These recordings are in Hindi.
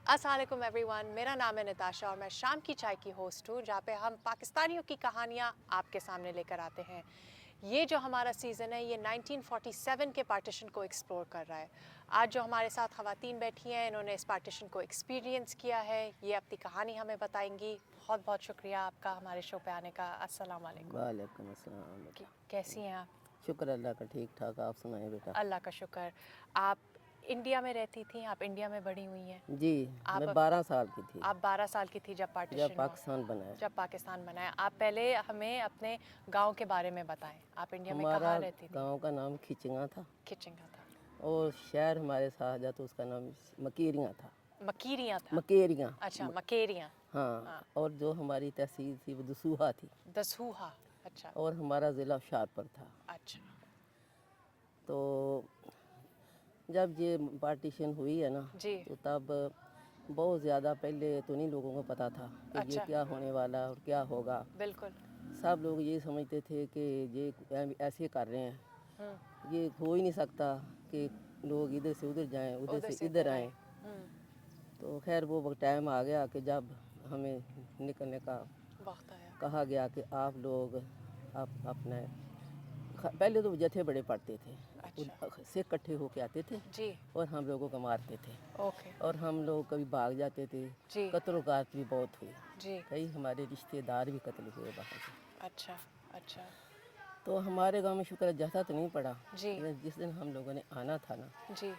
अस्सलाम वालेकुम एवरीवन, मेरा नाम है नताशा और मैं शाम की चाय की होस्ट हूँ, जहाँ पे हम पाकिस्तानियों की कहानियाँ आपके सामने लेकर आते हैं। ये जो हमारा सीज़न है ये 1947 के पार्टीशन को एक्सप्लोर कर रहा है। आज जो हमारे साथ ख़वातीन बैठी हैं, इन्होंने इस पार्टीशन को एक्सपीरियंस किया है, ये अपनी कहानी हमें बताएंगी। बहुत बहुत शुक्रिया आपका हमारे शो पे आने का। अस्सलाम वालेकुम। वालेकुम अस्सलाम बेटा। कैसी हैं आप? शुक्र अल्लाह का, ठीक ठाक। आप सुनाएं बेटा। अल्लाह का शुक्र। आप इंडिया में रहती थी, आप इंडिया में बड़ी हुई हैं? जी, आप मैं 12 साल की थी आप 12 साल की थी जब जब पार्टीशन हुआ, पाकिस्तान बनाया। जब पाकिस्तान बनाया। आप पहले हमें अपने गांव के बारे में बताएं। आप इंडिया में हमारा कहाँ रहती थी? गांव का नाम खिचिंगा था खिचिंगा था। और शहर हमारे साथ जा तो उसका नाम मकेरियाँ था। मकीरियाँ था। मकेरियाँ। अच्छा, मकेरियाँ। हाँ। हाँ। और जो हमारी तहसील थी वो दसूहा थी दसूहा। अच्छा। और हमारा ज़िला होशियारपुर था। अच्छा। तो जब ये पार्टीशन हुई है ना, जी। तो तब बहुत ज़्यादा पहले तो नहीं लोगों को पता था कि ये अच्छा। क्या होने वाला और क्या होगा। बिल्कुल। सब लोग ये समझते थे कि ये ऐसे कर रहे हैं, हम्म। ये हो ही नहीं सकता कि लोग इधर से उधर जाएं, उधर उधर से से इधर इधर आए। आएं। तो खैर वो टाइम आ गया कि जब हमें निकलने का वक्त आया। कहा गया कि आप लोग आप अपने पहले तो जत्थे बड़े पड़ते थे, अच्छा। से इकट्ठे होके आते थे जी। और हम लोगों को मारते थे ओके। और हम लोग कभी भाग जाते थे। जी। कत्ल गात भी बहुत हुई, जी। कई हमारे रिश्तेदार भी कत्ल हुए बाहर से। अच्छा। अच्छा। तो हमारे गांव में शुक्र है जत्था तो नहीं पड़ा, जी। लेकिन जिस दिन हम लोगों ने आना था ना, जी।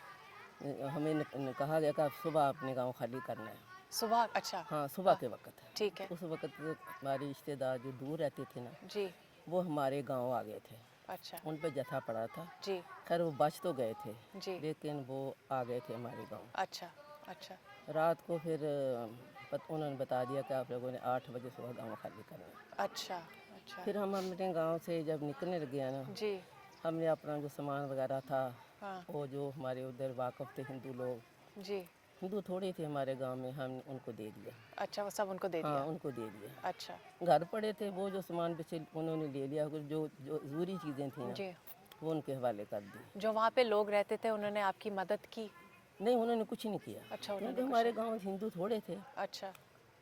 हमें कहा गया कि आप सुबह अपने गांव खाली करना है। सुबह? अच्छा। हाँ, सुबह के वक्त। ठीक है। उस वक्त हमारे रिश्तेदार जो दूर रहते थे ना, जी। वो हमारे गांव आ गए थे। अच्छा। उन पे जत्था पड़ा था। जी। खैर वो बच तो गए थे, जी। लेकिन वो आ गए थे हमारे गांव। अच्छा। अच्छा। रात को फिर उन्होंने बता दिया कि आप लोगों ने 8 बजे सुबह गांव खाली करना है। अच्छा। अच्छा। फिर हम अपने गांव से जब निकलने लगे ना, जी। हमने अपना जो सामान वगैरह था, हाँ। वो जो हमारे उधर वाकफ़ थे हिंदू लोग, जी। हिंदू थोड़े थे हमारे गांव में, हम उनको दे दिया। अच्छा, वो सब उनको दे हाँ, दिया। उनको दे दिया। अच्छा। घर पड़े थे वो जो सामान पीछे उन्होंने ले लिया, कुछ जो जो ज़रूरी चीज़ें थी ना, जी। वो उनके हवाले कर दी। जो वहाँ पे लोग रहते थे उन्होंने आपकी मदद की? नहीं, उन्होंने कुछ नहीं किया, अच्छा, क्योंकि उन्होंने कुछ हमारे नहीं। गांव हिंदू थोड़े थे। अच्छा।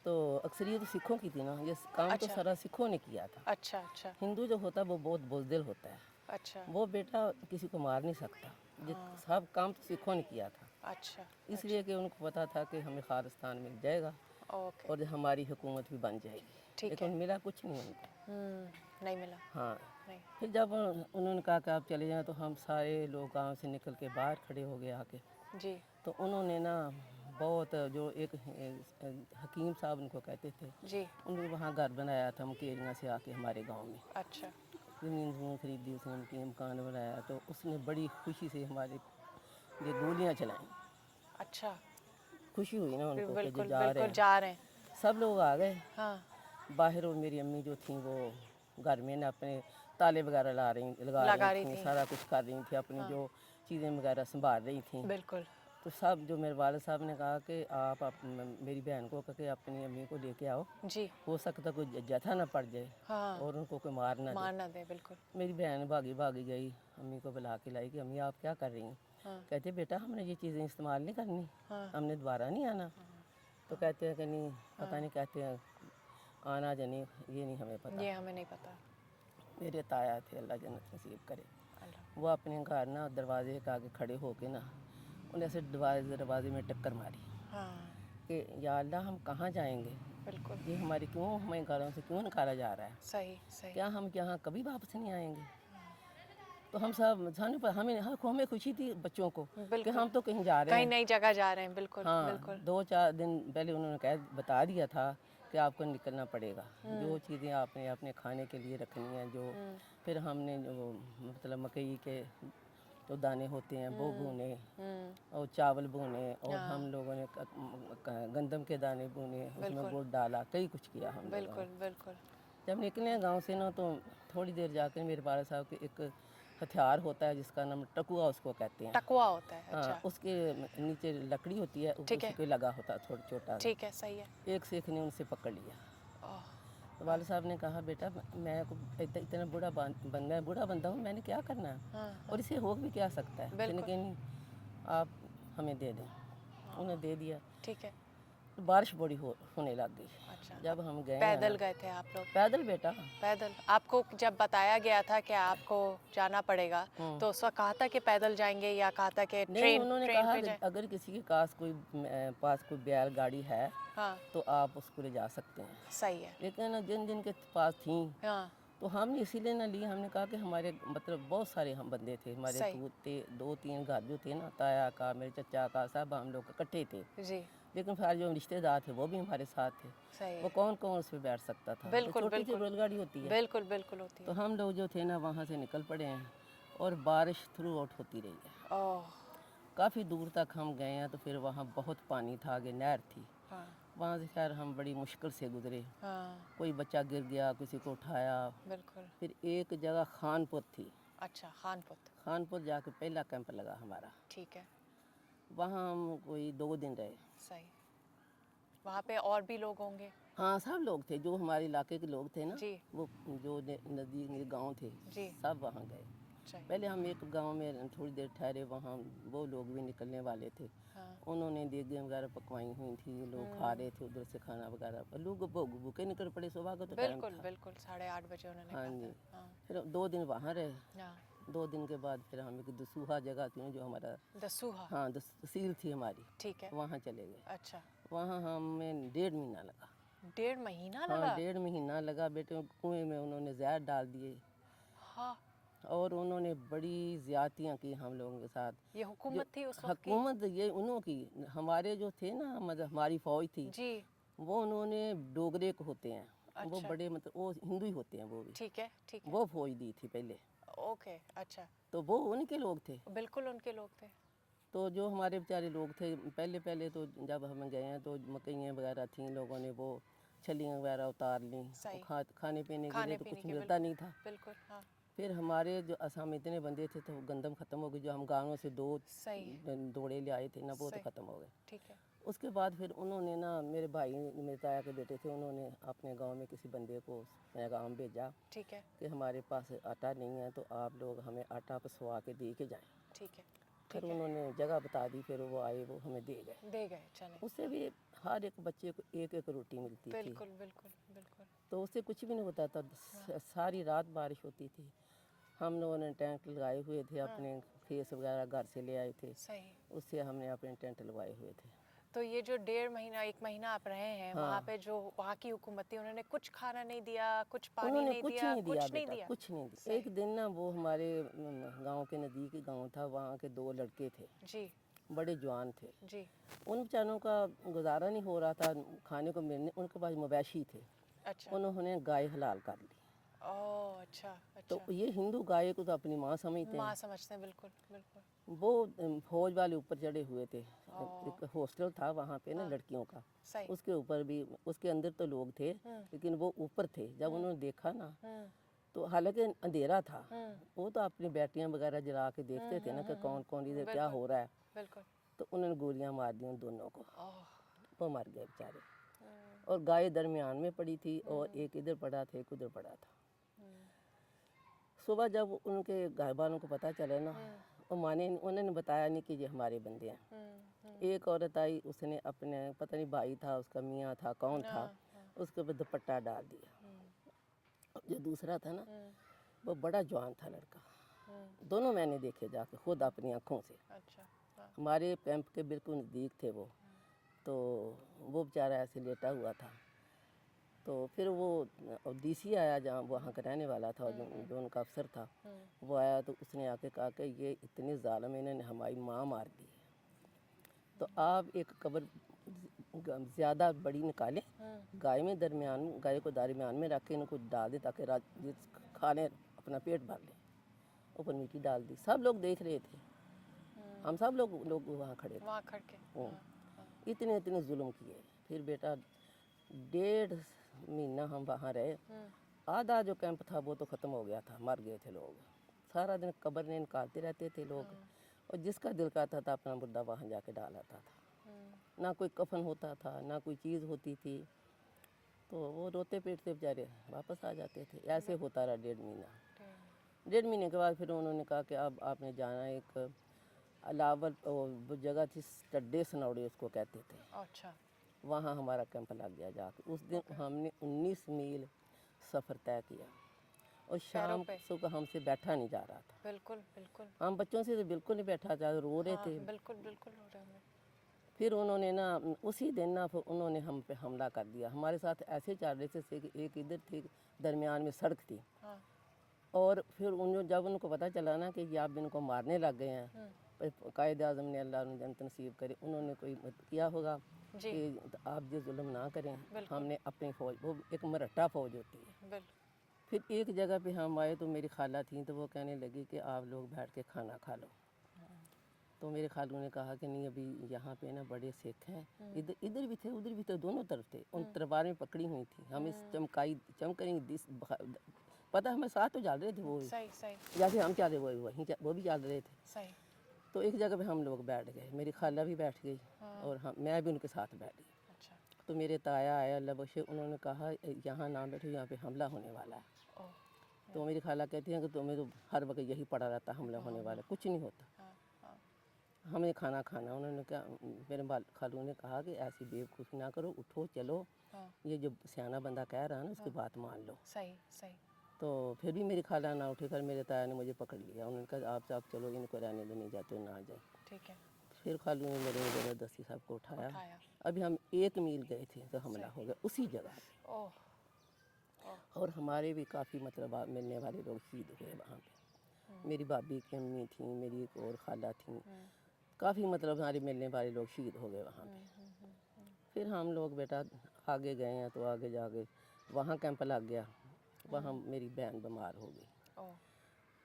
तो अक्सरियत तो सिखों की थी ना, ये काम तो अच्छा। सारा सिखों ने किया था। अच्छा। अच्छा। हिंदू जो होता है वो बहुत बुज़दिल होता है, अच्छा। वो बेटा किसी को मार नहीं सकता। ये हाँ। सब काम तो सिखों ने किया था, अच्छा। इसलिए कि उनको पता था कि हमें खालिस्तान मिल जाएगा ओके। और हमारी हुकूमत भी बन जाएगी। ठीक लेकिन है। मिला कुछ नहीं उनको। नहीं मिला। हाँ। नहीं। फिर जब उन्होंने कहा कि आप चले जाएं, तो हम सारे लोग गांव से निकल के बाहर खड़े हो गए आके। जी। तो उन्होंने ना बहुत जो एक हकीम साहब उनको कहते थे, जी। उन्होंने वहाँ घर बनाया था मुकेरियाँ से आके हमारे गांव में। अच्छा। ज़मीन ज़मीन खरीदी उसने, उनके मकान बनाया, तो उसने बड़ी खुशी से हमारे ये गोलियाँ चलाई। अच्छा। खुशी हुई ना उनको कि जो बिल्कुल जा रहे बिल्कुल हैं। जा रहे हैं। सब लोग आ गए हाँ। बाहर और मेरी अम्मी जो थी वो घर में ना अपने ताले वगैरह लगा रही लगा रही थी, थी। सारा कुछ कर रही थी, अपनी जो चीज़ें वगैरह संभाल रही थी। बिल्कुल। तो सब जो मेरे वाले साहब ने कहा कि आप मेरी बहन को कह के अपनी अम्मी को लेके आओ, जी। हो सकता कोई जथा ना पड़ जाए हाँ। और उनको कोई मार ना दे। मार ना दे। बिल्कुल। मेरी बहन भागी भागी गई, अम्मी को बुला के लाई कि अम्मी आप क्या कर रही हैं। हाँ। कहते बेटा हमने ये चीज़ें इस्तेमाल नहीं करनी, हाँ। हमने दोबारा नहीं आना। तो कहते हैं कि नहीं, पता नहीं, कहते हैं आना या नहीं, ये नहीं हमें पता। ये हमें नहीं पता। मेरे ताया थे, अल्लाह जन्नत नसीब करे, अल्लाह। वो अपने घर ना दरवाजे के आगे खड़े होके ना उन्हें ऐसे दरवाजे में टक्कर मारी हाँ। कि या अल्लाह हम कहाँ जाएंगे, बिल्कुल। ये हमारी क्यों, हमें घरों से क्यों निकाला जा रहा है, सही सही। क्या हम यहाँ कभी वापस नहीं आएंगे। तो हम सब सानू पर हमें हमें खुशी थी बच्चों को कि बिल्कुल। हम तो कहीं जा रहे कहीं हैं। नई जगह जा रहे हैं। बिल्कुल हाँ, बिल्कुल। 2-4 दिन पहले उन्होंने बता दिया था कि आपको निकलना पड़ेगा, जो चीज़ें आपने अपने खाने के लिए रखनी है, जो फिर हमने जो मतलब मकई के जो दाने होते हैं वो भूने और चावल भूने, और हम लोगों ने गंदम के दाने भूने, उसमें गुड़ डाला, कई कुछ किया हम लोगों ने। बिल्कुल। बिल्कुल। जब निकले गांव से ना, तो थोड़ी देर जाकर मेरे बाला साहब के एक हथियार होता है जिसका नाम टकुआ उसको कहते हैं। टकुआ होता है। हाँ, अच्छा। उसके नीचे लकड़ी होती है, ऊपर ठीक से है। कोई लगा होता है थोड़ा छोटा सा। ठीक है। सही है। एक शेख ने उनसे पकड़ लिया। ओह। तो वाले साहब ने कहा बेटा मैं इतना बूढ़ा बंदा हूँ, मैंने क्या करना है, हाँ। और इसे हो भी क्या सकता है, बिल्कुल। लेकिन आप हमें दे दें। उन्हें दे दिया। ठीक है। बारिश बड़ी होने लग गई। अच्छा, जब हम गए पैदल ना, गए थे आप लोग? पैदल बेटा। पैदल आपको जब बताया गया था कि आपको जाना पड़ेगा, तो उस वक्त कहा था कि पैदल जाएंगे या कहा था कि नहीं, ट्रेन उन्होंने ट्रेन कहा पे कि जाएं? अगर किसी के पास कोई बैलगाड़ी है हाँ, तो आप उसको ले जा सकते हैं। सही है। लेकिन जिन जिन के पास थी हाँ, तो हमने इसीलिए ना ली। हमने कहा कि हमारे मतलब बहुत सारे हम बंदे थे, हमारे सही। दो तीन घर जो थे ना, ताया का, मेरे चचा का, सब हम लोग इकट्ठे थे। जी, लेकिन फिर जो रिश्तेदार थे वो भी हमारे साथ थे। सही वो है। कौन कौन उस पर बैठ सकता था? तो बिल्कुल, छोटी सी बिल्कुल। बैलगाड़ी होती है। बिल्कुल, बिल्कुल होती तो है। हम लोग जो थे ना वहाँ से निकल पड़े हैं और बारिश थ्रू आउट होती रही है। ओह! काफ़ी दूर तक हम गए हैं तो फिर वहाँ बहुत पानी था, आगे नहर थी। हाँ, वहाँ से खैर हम बड़ी मुश्किल से गुजरे। हाँ, कोई बच्चा गिर गया, किसी को उठाया। बिल्कुल। फिर एक जगह खानपुर थी। अच्छा, खानपुर, खानपुर जाके पहला कैंप लगा हमारा। ठीक है, वहाँ हम कोई 2 दिन रहे। सही। वहाँ पे और भी लोग होंगे? हाँ, सब लोग थे जो हमारे इलाके के लोग थे ना, जी, वो जो नज़दीक के गांव थे, जी, सब वहाँ गए। सही। पहले हम एक गांव में थोड़ी देर ठहरे, वहाँ वो लोग भी निकलने वाले थे। हाँ, उन्होंने देगे वगैरह पकवाई हुई थी, लोग खा रहे थे उधर से खाना वगैरह। पर लोग भूखे निकल पड़े, सुबह का तो टाइम बिल्कुल, था। बिल्कुल, 8:30 बजे उन्होंने हाँ कहा जी। था। हाँ, फिर 2 दिन वहाँ रहे। हाँ, 2 दिन के बाद फिर हम एक दसूहा जगह थी जो हमारा, दसूहा, हाँ, तहसील थी हमारी, ठीक है। वहाँ चले गए। अच्छा, वहाँ हमें 1.5 महीना लगा। 1.5 महीना हाँ, लगा? 1.5 महीना लगा बेटे। कुएं में उन्होंने जहर डाल दिए हाँ, और उन्होंने बड़ी ज़्यादतियाँ की हम लोगों के साथ। ये जो हुकूमत थी उस वक्त की? हुकूमत ये उन्हों की, हमारे जो थे ना, मतलब हमारी फ़ौज थी, जी, वो उन्होंने डोगरे को होते हैं, वो अच्छा, बड़े मतलब वो हिंदू ही होते हैं वो भी। ठीक है, ठीक है। वो फ़ौज दी थी पहले, ओके, अच्छा, तो वो उनके लोग थे। बिल्कुल उनके लोग थे। तो जो हमारे बेचारे लोग थे, पहले पहले तो जब हम गए हैं तो मकइयाँ वगैरह थीं, लोगों ने वो छलियाँ वगैरह उतार लीं। सही। खाने पीने के लिए खाने तो पीने कुछ के मिलता नहीं था। बिल्कुल, हाँ, फिर हमारे जो हम इतने बंदे थे तो गंदम ख़त्म हो गई। जो हम गाँवों से 2 सही, दौड़े ले आए थे ना, वो तो सही, ख़त्म हो गए। ठीक है, उसके बाद फिर उन्होंने ना, मेरे भाई, मेरे ताया के बेटे थे, उन्होंने अपने गांव में किसी बंदे को पैगाम भेजा ठीक है, कि हमारे पास आटा नहीं है तो आप लोग हमें आटा पिसवा के दे के जाएं। ठीक है, फिर ठीक है। उन्होंने जगह बता दी, फिर वो आए, वो हमें दे गए। दे गए, चले। उससे भी हर एक बच्चे को एक एक रोटी मिलती थी। बिल्कुल, बिल्कुल, बिल्कुल। तो उससे कुछ भी नहीं होता था। सारी रात बारिश होती थी। हम लोगों ने टेंट लगाए हुए थे, अपने खेस वगैरह घर से ले आए थे, सही। उससे हमने अपने टेंट लगवाए हुए थे। तो ये जो 1.5 महीना 1 महीना आप रहे हैं वहाँ हाँ, पे, जो वहाँ की हुकूमत थी, उन्होंने कुछ खाना नहीं दिया, कुछ पानी उन्होंने नहीं कुछ दिया, नहीं दिया कुछ नहीं बेटा, दिया? कुछ नहीं दिया। सही। एक दिन ना वो हमारे गांव के नज़दीक ही गांव था, वहाँ के 2 लड़के थे, जी, बड़े जवान थे। जी, उन बेचारों का गुजारा नहीं हो रहा था, खाने को मिलने, उनके पास मवेशी थे। अच्छा। उन्होंने गाय हलाल कर ली। ओह, अच्छा, तो अच्छा। ये हिंदू गाय को तो अपनी माँ समझते माँ हैं। समझते हैं, बिल्कुल, बिल्कुल। वो फौज वाले ऊपर चढ़े हुए थे। ओह, एक हॉस्टल था वहाँ पे ना हाँ, लड़कियों का, सही। उसके ऊपर भी, उसके अंदर तो लोग थे लेकिन वो ऊपर थे। जब उन्होंने देखा ना, हम्म, तो हालांकि अंधेरा था, हम्म, वो तो अपनी बैटरियां वगैरह जला के देखते थे ना कि कौन कौन इधर क्या बिल्कुल, हो रहा है। बिल्कुल। तो उन्होंने गोलियां मार दी उन दोनों को, ओह, वो मर गए बेचारे। हम्म, और गाय दरमियान में पड़ी थी और एक इधर पड़ा था, एक उधर पड़ा था। हम्म, सुबह जब उनके घर वालों को पता चला ना, वो माने, उन्होंने बताया नहीं कि ये हमारे बंदे हैं। एक औरत आई, उसने अपने, पता नहीं भाई था उसका, मियाँ था, कौन था, हाँ, हाँ, उसके ऊपर दुपट्टा डाल दिया। जो दूसरा था ना, हम्म, वो बड़ा जवान था लड़का। हम्म, दोनों मैंने देखे जाके खुद अपनी आँखों से। अच्छा, हाँ, हमारे कैंप के बिल्कुल नज़दीक थे वो। तो वो बेचारा ऐसे लेटा हुआ था। तो फिर वो डीसी आया, जहाँ वहाँ का रहने वाला था, जो उनका अफसर था, वो आया। तो उसने आके कहा कि ये इतने ज़ालिम, इन्होंने हमारी माँ मार दी है, तो आप एक कब्र ज़्यादा बड़ी निकालें, गाय में दरमियान, गाय को दरमियान में रख के इनको डाल दें ताकि ये खाने अपना पेट भर लें। ऊपर मिट्टी डाल दी। सब लोग देख रहे थे, हम सब लोग वहाँ खड़े थे। वहाँ खड़ के, वो हाँ, हाँ, इतने इतने जुल्म किए। फिर बेटा 1.5 महीना हम वहाँ रहे। आधा जो कैंप था वो तो ख़त्म हो गया था, मर गए थे लोग। सारा दिन कब्र में निकालते रहते थे लोग, और जिसका दिल करता था अपना मुर्दा वहाँ जाके डाल आता था। ना कोई कफन होता था, ना कोई चीज़ होती थी, तो वो रोते पीटते बेचारे वापस आ जाते थे। ऐसे होता रहा 1.5 महीना। 1.5 महीने के बाद फिर उन्होंने कहा कि अब आपने जाना एक अलावल, वो जगह थी टड्डे सनौड़े उसको कहते थे। अच्छा, वहाँ हमारा कैंप लग गया जाके। उस दिन हमने 19 मील सफ़र तय किया और शाम पे? सुबह हमसे बैठा नहीं जा रहा था। बिल्कुल बिल्कुल। हम बच्चों से तो बिल्कुल नहीं बैठा जा, रो रहे हाँ, थे। बिल्कुल बिल्कुल हो रहे होंगे। फिर उन्होंने ना उसी दिन ना फिर उन्होंने हम पे हमला कर दिया। हमारे साथ ऐसे चल रहे थे कि एक इधर थी, दरमियान में सड़क थी। हाँ। और फिर जब उनको पता चला ना कि ये आप इनको मारने लग गए हैं, कायद आज़म ने, अल्लाह ने जन्नत नसीब करे, उन्होंने कोई किया होगा जी। कि आप जो जुल्म ना करें। बिल्कुल। हमने अपनी फ़ौज, वो एक मरहट्टा फ़ौज होती है। बिल्कुल। फिर एक जगह पे हम आए तो मेरी खाला थी, तो वो कहने लगी कि आप लोग बैठ के खाना खा लो। तो मेरे खालू ने कहा कि नहीं, अभी यहाँ पे ना बड़े सिख हैं, इधर इधर भी थे उधर भी थे, दोनों तरफ थे। उन तलवारें पकड़ी हुई थी, हमें चमकेंगी पता हमें साथ तो चल रहे थे वो भी, सही सही जैसे हम चले वो भी चल रहे थे। सही। तो एक जगह पे हम लोग बैठ गए, मेरी खाला भी बैठ गई और मैं भी उनके साथ बैठ गई। अच्छा। तो मेरे ताया आया, अल्लाह बख्शे, उन्होंने कहा यहाँ ना बैठो, यहाँ पे हमला होने वाला है। ओह। तो मेरी खाला कहती हैं कि तुम्हें तो हर वक्त यही पड़ा रहता, हमला होने वाला है, कुछ नहीं होता, हाँ हाँ। हमें खाना खाना। उन्होंने कहा, मेरे खालू ने कहा कि ऐसी बेवकूफ़ी ना करो, उठो चलो, हाँ। ये जो सियाना बंदा कह रहा है ना उसकी बात मान लो। सही सही। तो फिर भी मेरी खाला ना उठी, कर मेरे ताया ने मुझे पकड़ लिया। उन्होंने कहा आप चलो, इनको रहने दो, नहीं जाते ना जाए। ठीक है। फिर खालू ने मेरे ज़बरदस्ती सबको उठाया। उठाया। अभी हम 1 मील गए थे तो हमला हो गया उसी जगह पे। ओह। और हमारे भी काफ़ी मतलब मिलने वाले लोग शहीद हुए वहाँ पे। मेरी भाभी की अम्मी थी, मेरी एक और खाला थी, काफ़ी मतलब हमारे मिलने वाले लोग शहीद हो गए वहाँ पे। फिर हम लोग बेटा आगे गए हैं तो आगे जाके वहाँ कैंप लग गया। वहाँ मेरी बहन बीमार हो गई। ओह।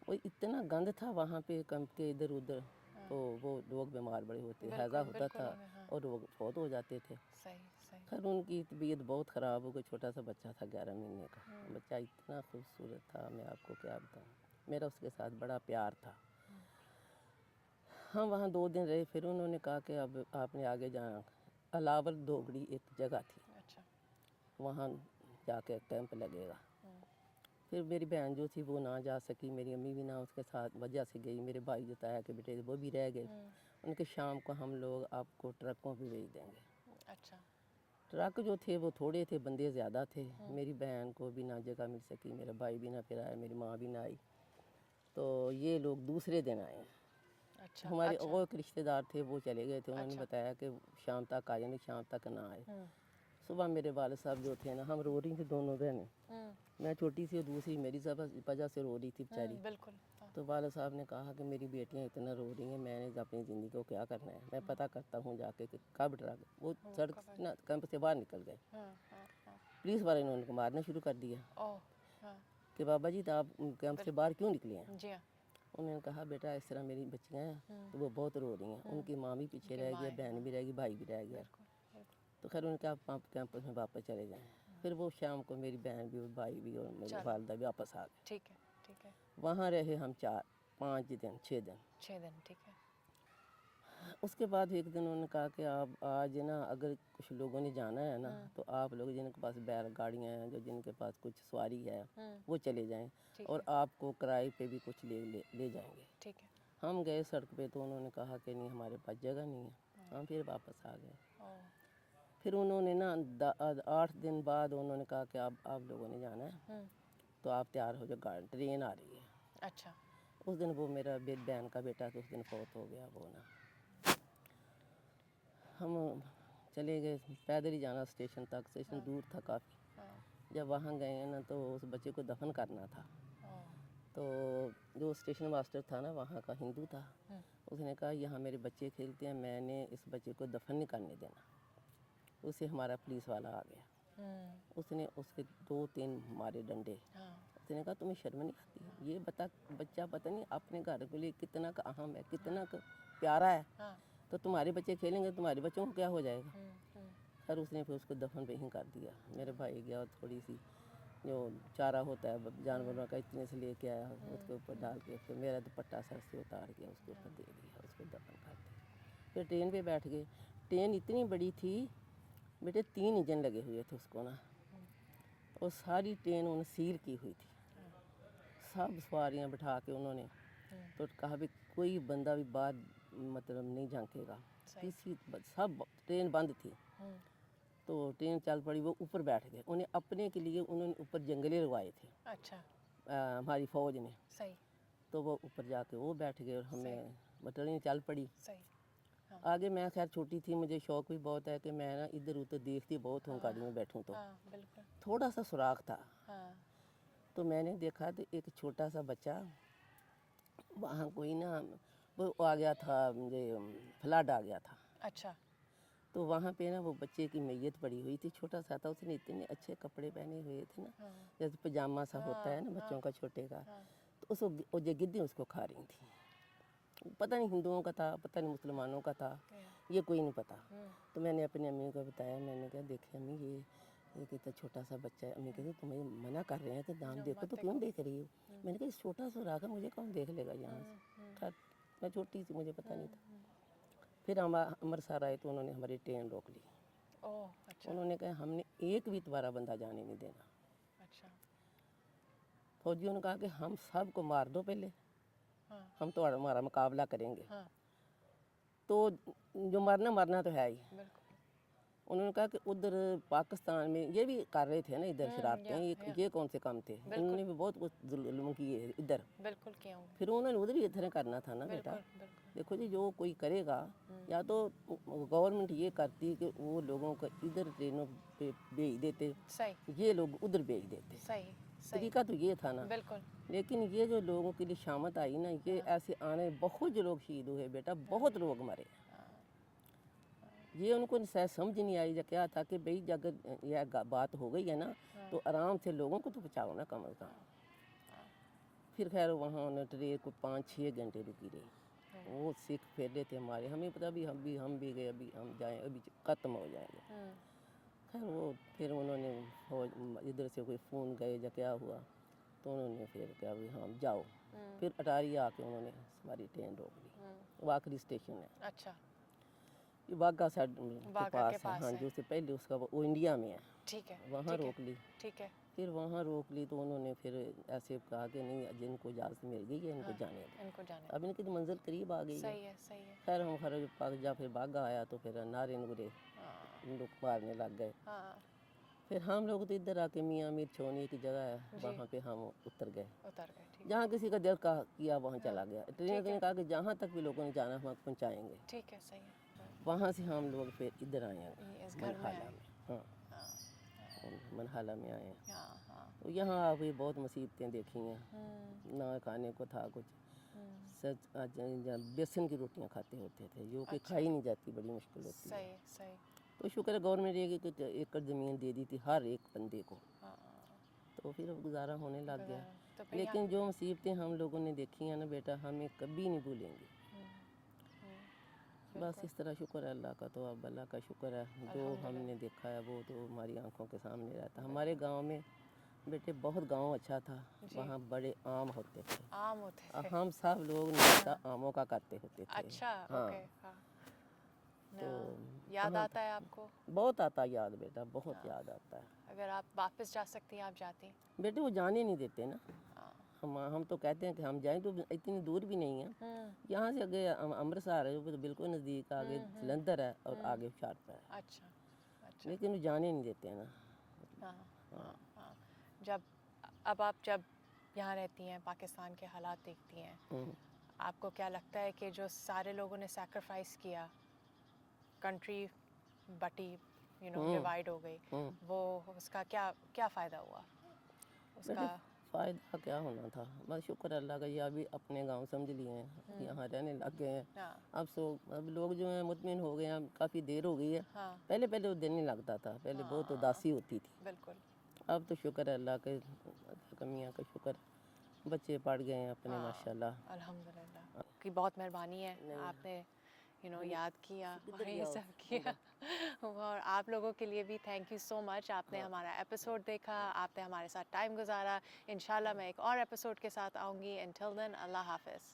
वो इतना गंद था वहाँ पे कैंप के इधर उधर, तो वो लोग बीमार बड़े होते, हैज़ा होता बिल्कुल था होंगे, हाँ। और लोग फौत हो जाते थे। सही सही। खैर उनकी तबीयत बहुत ख़राब हो गई। छोटा सा बच्चा था 11 महीने का, बच्चा इतना खूबसूरत था, मैं आपको क्या बताऊँ, मेरा उसके साथ बड़ा प्यार था। हम वहाँ 2 दिन रहे, फिर उन्होंने कहा कि अब आपने आगे जाना। अलावर दोगड़ी एक जगह थी, अच्छा। वहाँ जाके कैंप लगेगा। फिर मेरी बहन जो थी वो ना जा सकी, मेरी अम्मी भी ना उसके साथ वजह से गई। मेरे भाई जो ताया के बेटे वो भी रह गए। उनके शाम को हम लोग आपको ट्रकों पे भेज देंगे। अच्छा। ट्रक जो थे वो थोड़े थे, बंदे ज़्यादा थे। मेरी बहन को भी ना जगह मिल सकी, मेरा भाई भी ना फिर आया, मेरी माँ भी ना आई। तो ये लोग दूसरे दिन आए। अच्छा। हमारे अच्छा। और एक रिश्तेदार थे वो चले गए थे, उन्होंने अच्छा। बताया कि शाम तक आ जाएंगे, शाम तक ना आए। सुबह मेरे वालिद साहब जो थे ना, हम रो रही थी दोनों बहनें, मैं छोटी सी और दूसरी मेरी वजह से रो रही थी बेचारी। बिल्कुल। हाँ। तो वालिद साहब ने कहा कि मेरी बेटियां इतना रो रही हैं, मैंने अपनी ज़िंदगी को क्या करना है, मैं पता करता हूँ जाके कि कब ट्रक वो सड़क से ना कैंप से बाहर निकल गए। हाँ हाँ हाँ। पुलिस वाले ने उनको मारना शुरू कर दिया ओह। हाँ। कि बाबा जी तो आप कैंप से बाहर क्यों निकले हैं। जी हाँ। उन्होंने कहा बेटा इस तरह मेरी बच्चियाँ हैं तो वो बहुत रो रही हैं, उनकी माँ भी पीछे रह गई, बहन भी रह गई, भाई भी रह गया। बिल्कुल बिल्कुल। तो खैर उनके आप कैंपस में वापस चले जाएँ। फिर वो शाम को मेरी बहन भी और भाई भी और मेरी वालदा भी वापस आ गए। ठीक है ठीक है। वहाँ रहे हम 4-5 दिन 6 दिन। 6 दिन। ठीक है। उसके बाद एक दिन उन्होंने कहा कि आप आज ना अगर कुछ लोगों ने जाना है ना तो आप लोग जिनके पास बैलगाड़ियाँ हैं, जो जिनके पास कुछ सवारी है वो चले जाएं ठीक और आपको किराए पे भी कुछ ले जाएंगे। ठीक है। हम गए सड़क पे तो उन्होंने कहा कि नहीं हमारे पास जगह नहीं है। हम फिर वापस आ गए। ओह। फिर उन्होंने ना 8 दिन बाद उन्होंने कहा कि आप लोगों ने जाना है तो आप तैयार हो जाओ, गाड़ी ट्रेन आ रही है। अच्छा। उस दिन वो मेरा बहन का बेटा तो उस दिन फौत हो गया। वो ना हम चले गए, पैदल ही जाना स्टेशन तक, स्टेशन दूर था काफ़ी। हाँ। जब वहाँ गए ना तो उस बच्चे को दफन करना था। ओह। तो जो स्टेशन मास्टर था ना वहाँ का हिंदू था, उसने कहा यहाँ मेरे बच्चे खेलते हैं, मैंने इस बच्चे को दफन नहीं करने देना। उसे हमारा पुलिस वाला आ गया, उसने उसके 2-3 मारे डंडे। हाँ। उसने कहा तुम्हें शर्म नहीं आती, ये बच्चा पता नहीं अपने घर के लिए कितना का अहम है, कितना का प्यारा है, हाँ। तो तुम्हारे बच्चे खेलेंगे, तुम्हारे बच्चों को क्या हो जाएगा। हम्म। खैर उसने फिर उसको दफन पे ही कर दिया। मेरे भाई गया और थोड़ी सी जो चारा होता है जानवरों का इतने से लेके आया, उसके ऊपर डाल के फिर मेरा दुपट्टा सर से उतार के उसके ऊपर दे दिया, उसको दफन कर दिया। फिर ट्रेन पे बैठ गए। ट्रेन इतनी बड़ी थी बेटे, 3 इंजन लगे हुए थे उसको ना, और सारी ट्रेन उन्होंने सील की हुई थी। सब सवारियां बिठा के उन्होंने तो कहा भी कोई बंदा भी बाहर मतलब नहीं झांकेगा, किसी सब ट्रेन बंद थी। तो ट्रेन चल पड़ी, वो ऊपर बैठ गए। उन्हें अपने के लिए उन्होंने ऊपर जंगले लगवाए थे अच्छा। हमारी फ़ौज ने। सही। तो वो ऊपर जाके वो बैठ गए और हमें वो ट्रेन चल पड़ी। सही। हाँ। आगे मैं खैर छोटी थी, मुझे शौक भी बहुत है कि मैं ना इधर उधर देखती बहुत हूँ, गाड़ी में बैठूँ तो हाँ बिल्कुल। थोड़ा सा सुराख था। हाँ। तो मैंने देखा तो एक छोटा सा बच्चा वहाँ कोई ना वो आ गया था, मुझे फ्लड आ गया था। अच्छा। तो वहाँ पे ना वो बच्चे की मैयत पड़ी हुई थी, छोटा सा था, उसने इतने अच्छे कपड़े पहने हुए थे ना, हाँ। जैसे पजामा सा होता है ना हाँ, बच्चों का छोटे का। हाँ। तो उसको वो जो गिद्दी उसको खा रही थी। पता नहीं हिंदुओं का था, पता नहीं मुसलमानों का था, ये कोई नहीं पता। तो मैंने अपनी अम्मी को बताया, मैंने कहा देखे अम्मी ये कितना छोटा सा बच्चा है। अम्मी कहती तुम्हें मना कर रहे हैं तो दाम देखो, तो क्यों देख रही हो? मैंने कहा छोटा सा राग है, मुझे कौन देख लेगा यहाँ से। खैर मैं छोटी सी, मुझे पता नहीं था। फिर हम अमृतसर आए तो उन्होंने हमारी ट्रेन रोक ली। ओह अच्छा। उन्होंने कहा हमने एक भी तुम्हारा बंदा जाने नहीं देना। अच्छा। फौजियों ने कहा कि हम सबको मार दो पहले, हाँ। हम तो हमारा मुकाबला करेंगे। हाँ तो जो मरना मरना तो है ही। बिल्कुल। उन्होंने कहा कि उधर पाकिस्तान में ये भी कर रहे थे ना इधर शरारतें, ये कौन से काम थे, उन्होंने भी बहुत कुछ जुल्म किए इधर। बिल्कुल किया हूँ। फिर उन्होंने उधर भी इधर करना था ना बेटा। बिल्कुल बिल्कुल। देखो जी जो कोई करेगा, या तो गवर्नमेंट ये करती कि वो लोगों को इधर ट्रेनों पे भेज देते, सही। ये लोग उधर भेज देते। सही। सही। तरीका तो ये था ना। बिल्कुल। लेकिन ये जो लोगों के लिए शामत आई ना, ये ऐसे आने बहुत जो लोग शहीद हुए बेटा, बहुत लोग मरे। ये उनको शायद समझ नहीं आई, या क्या था कि भाई अगर यह बात हो गई है ना तो आराम से लोगों को तो बचाओ ना कम अज़ कम। फिर खैर वहाँ उन्होंने ट्रेन को 5-6 घंटे रुकी रही। वो सिख फिर रहे थे हमारे, हमें पता भी हम भी गए, अभी हम जाएँ, अभी ख़त्म हो जाएंगे। खैर वो फिर उन्होंने इधर से कोई फ़ोन गए या क्या हुआ, तो उन्होंने फिर क्या भी हाँ जाओ। फिर अटारी आके उन्होंने हमारी ट्रेन रोक ली। वो आखिरी स्टेशन है। अच्छा। ये बाघा साइड के बाघा के पास है। पास हाँ है। जो उससे पहले उसका वो इंडिया में है, ठीक है। वहाँ ठीक है। रोक ली। ठीक है। फिर वहाँ रोक ली तो उन्होंने फिर ऐसे कहा कि नहीं जिनको इजाज़त मिल गई है इनको जाने दो। इनको जाने। अब इनकी तो मंजिल करीब आ गई है। सही है। सही है। खैर हम खरज पाक जा, फिर बाघा आया तो फिर नारे नुरे लोग मारने लग गए। हाँ। फिर हम लोग तो इधर आके मियाँ मीर छोनी की जगह है, वहाँ पे हम उतर गए। उतर गए। ठीक। जहाँ किसी का दिल का किया वहाँ चला गया। ट्रेन ने कहा कि जहाँ तक भी लोगों ने जाना हम पहुँचाएँगे। ठीक है। सही है। वहाँ से हम लोग फिर इधर आए हैं इस घर में मनहाला आए। में। हाँ मनहाला में आए हैं। हाँ हाँ। तो यहाँ अभी बहुत मुसीबतें देखी हैं, ना खाने को था कुछ। सच आज बेसन की रोटियाँ खाते होते थे, जो कि खाई नहीं जाती, बड़ी मुश्किल होती है। सही। सही। तो शुक्र है गवर्नमेंट ये कि 1 एकड़ ज़मीन दे दी थी हर एक बंदे को, हाँ। तो फिर अब गुजारा होने लग गया। तो फिर लेकिन जो मुसीबतें हम लोगों ने देखी हैं ना बेटा, हमें कभी नहीं भूलेंगे। बस इस तरह शुक्र है अल्लाह का, तो अब अल्लाह का शुक्र है, जो हमने देखा है वो तो हमारी आंखों के सामने रहता। हमारे गांव में बेटे बहुत गांव अच्छा था, वहाँ बड़े आम होते थे। आम होते थे। हम सब लोग नाश्ता आमों का करते होते थे। अच्छा। हाँ ओके। हाँ। तो याद आता है आपको? बहुत आता याद बेटा, बहुत याद आता है। अगर आप वापस जा सकती हैं आप जाती? बेटे वो जाने नहीं देते ना। हम तो कहते हैं कि हम जाएं, तो इतनी दूर भी नहीं है। यहाँ से आगे अमृतसर है, वो तो बिल्कुल नज़दीक, आगे जलंधर है और आगे हुशियारपुर है। अच्छा। अच्छा। लेकिन वो जाने नहीं देते ना। हाँ हाँ हाँ। जब यहाँ रहती हैं, पाकिस्तान के हालात देखती हैं, आपको क्या लगता है कि जो सारे लोगों ने सैक्रिफाइस किया, कंट्री बटी डिवाइड हो गई, वो उसका क्या क्या फ़ायदा हुआ उसका? फ़ायदा क्या होना था, बस शुक्र अल्लाह का, ये अभी अपने गांव समझ लिए हैं, यहाँ रहने लग गए हैं। अब लोग जो हैं मुतमिन हो गए हैं, काफ़ी देर हो गई है। पहले पहले वो दिन नहीं लगता था, पहले बहुत उदासी होती थी। बिल्कुल। अब तो शुक्र है अल्लाह के, कमियाँ का शुक्र, बच्चे पढ़ गए हैं अपने माशाल्लाह। अल्हम्दुलिल्लाह की बहुत मेहरबानी है, आपने याद किया और ये सब किया। और आप लोगों के लिए भी थैंक यू सो मच, आपने हमारा एपिसोड देखा, आपने हमारे साथ टाइम गुजारा। इंशाल्लाह मैं एक और एपिसोड के साथ आऊँगी। Until then, अल्लाह हाफ़िज़।